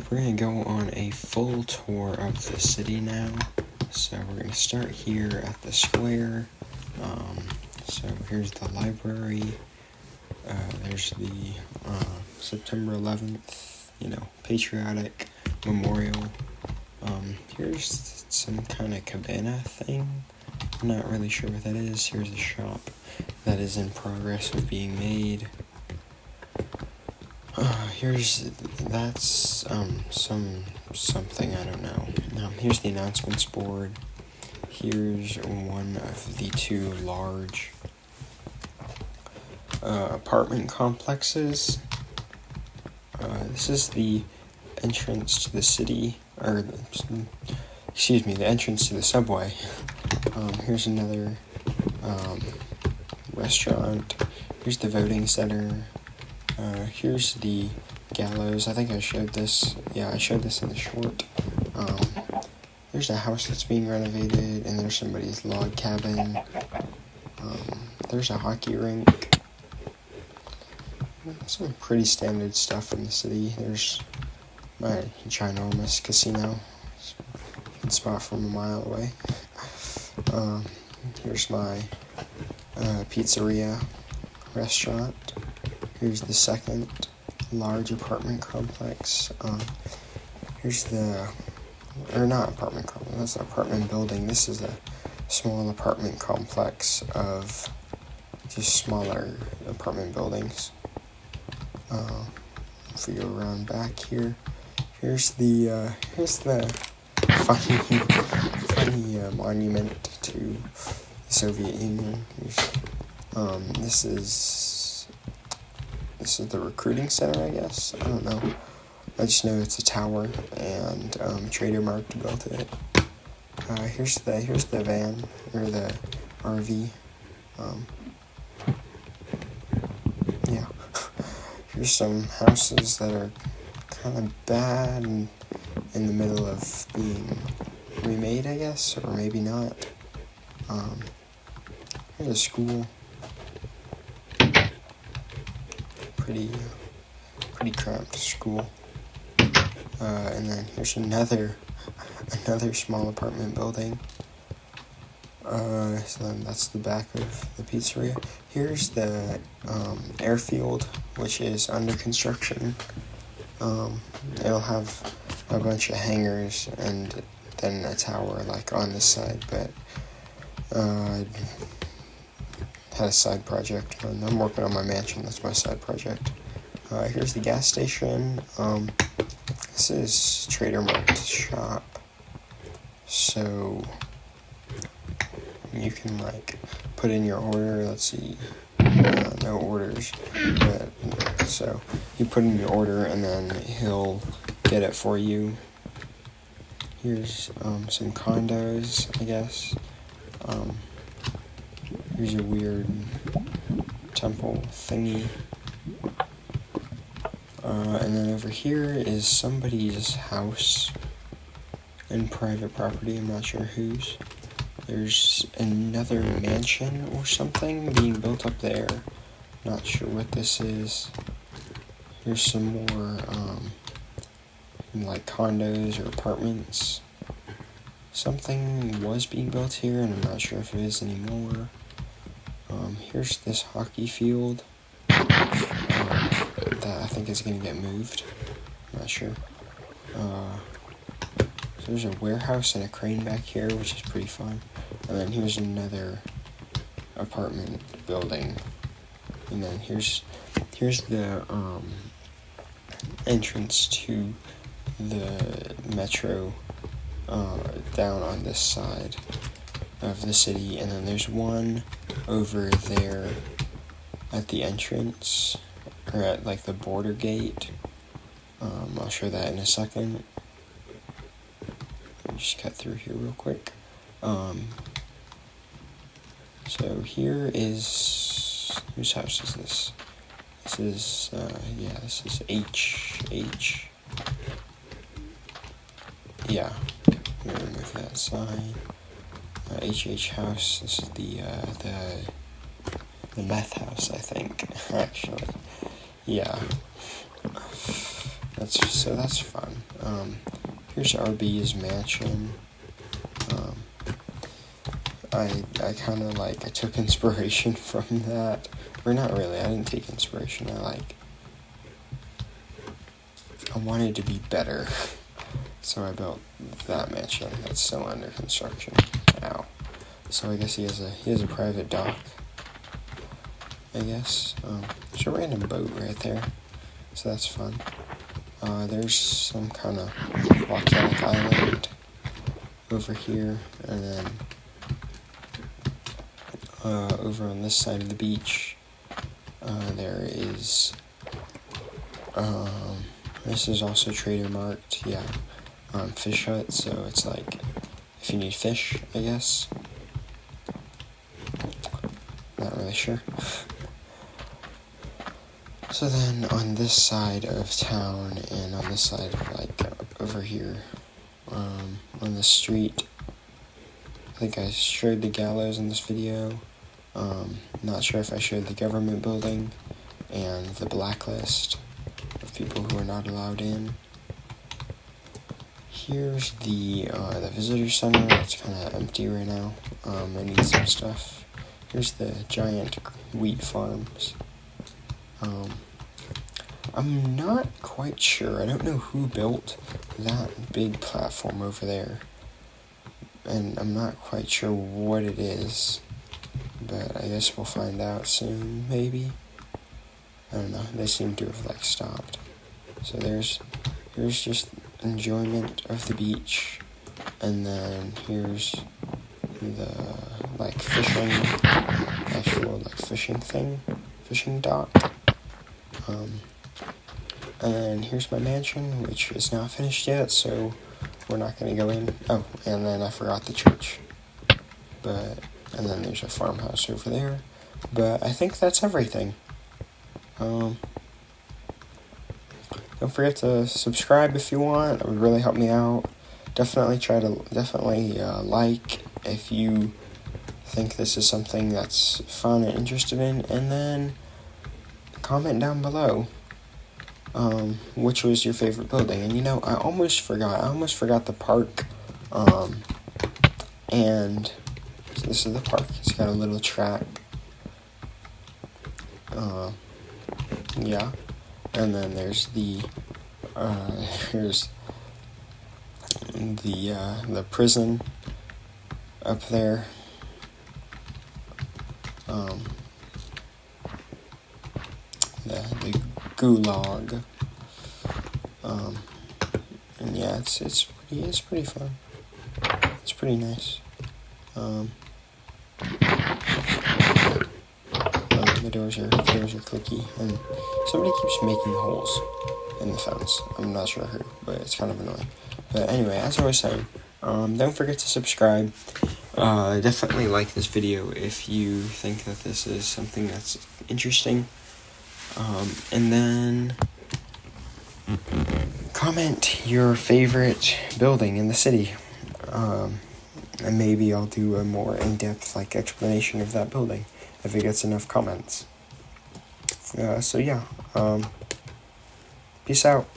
We're going to go on a full tour of the city now. So we're going to start here at the square. So here's the library. There's the September 11th, patriotic memorial. Here's some kind of cabana thing. I'm not really sure what that is. Here's a shop that is in progress of being made. That's something, I don't know. Here's the announcements board. Here's one of the two large apartment complexes. This is the entrance to the city, the entrance to the subway. Here's another restaurant. Here's the voting center. Here's the gallows. I think I showed this. Yeah, I showed this in the short. There's a house that's being renovated, and there's somebody's log cabin. There's a hockey rink. Some pretty standard stuff in the city. There's my ginormous casino. You can spot from a mile away. Here's my pizzeria restaurant. Here's the second large apartment complex. Here's not apartment complex, that's an apartment building. This is a small apartment complex of just smaller apartment buildings. If we go around back here, here's the funny monument to the Soviet Union. This is the recruiting center, I guess. I don't know. I just know it's a tower, and Trader Mark built it. Here's the van, or the RV. Yeah. Here's some houses that are kind of bad and in the middle of being remade, I guess, or maybe not. Here's a school. Pretty cramped school. And then here's another small apartment building. So then that's the back of the pizzeria. Here's the airfield, which is under construction. It'll have a bunch of hangars and then a tower on this side, but I had a side project. I'm working on my mansion. That's my side project. Here's the gas station. This is Trader Mark's shop. So you can put in your order. Let's see. No orders. But so you put in your order and then he'll get it for you. Here's some condos, I guess. Here's a weird temple thingy. And then over here is somebody's house and private property. I'm not sure whose. There's another mansion or something being built up there. Not sure what this is. Here's some more condos or apartments. Something was being built here, and I'm not sure if it is anymore. Here's this hockey field that I think is going to get moved. I'm not sure. So there's a warehouse and a crane back here, which is pretty fun. And then here's another apartment building. And then here's the entrance to the metro down on this side of the city. And then there's one over there at the entrance, or at the border gate. I'll show that in a second. Let me just cut through here real quick. So here is, whose house is this? This is H. Yeah, I'm gonna remove that sign. HH house. This is the meth house, I think. Actually, yeah. that's fun. Here's RB's mansion. I kind of I took inspiration from that, or not really. I didn't take inspiration. I wanted to be better, so I built that mansion that's still under construction. Ow. So I guess he has a private dock. I guess there's a random boat right there, so that's fun. There's some kind of volcanic island over here, and then over on this side of the beach, there is this is also trader marked, yeah. Fish hut, so it's if you need fish, I guess. Not really sure. So then on this side of town and on this side of over here, on the street, I think I showed the gallows in this video. Not sure if I showed the government building and the blacklist of people who are not allowed in. Here's the visitor center. It's kind of empty right now. I need some stuff. Here's the giant wheat farms. I'm not quite sure. I don't know who built that big platform over there, and I'm not quite sure what it is, but I guess we'll find out soon, maybe. I don't know. They seem to have stopped. So here's just enjoyment of the beach, and then here's the fishing, actual fishing dock. And then here's my mansion, which is not finished yet, so we're not going to go in. Oh, and then I forgot the church. And then there's a farmhouse over there. But I think that's everything. Don't forget to subscribe if you want. It would really help me out. Definitely like if you think this is something that's fun and interested in, and then comment down below which was your favorite building. And I almost forgot the park. And so this is the park. It's got a little track. Yeah. And then there's the prison up there. The gulag. And yeah, it's pretty fun. It's pretty nice. The doors are clicky, and somebody keeps making holes in the fence. I'm not sure who, but it's kind of annoying. But anyway, as I was saying, don't forget to subscribe. Definitely like this video if you think that this is something that's interesting. And then comment your favorite building in the city. And maybe I'll do a more in-depth explanation of that building if it gets enough comments. So yeah, peace out.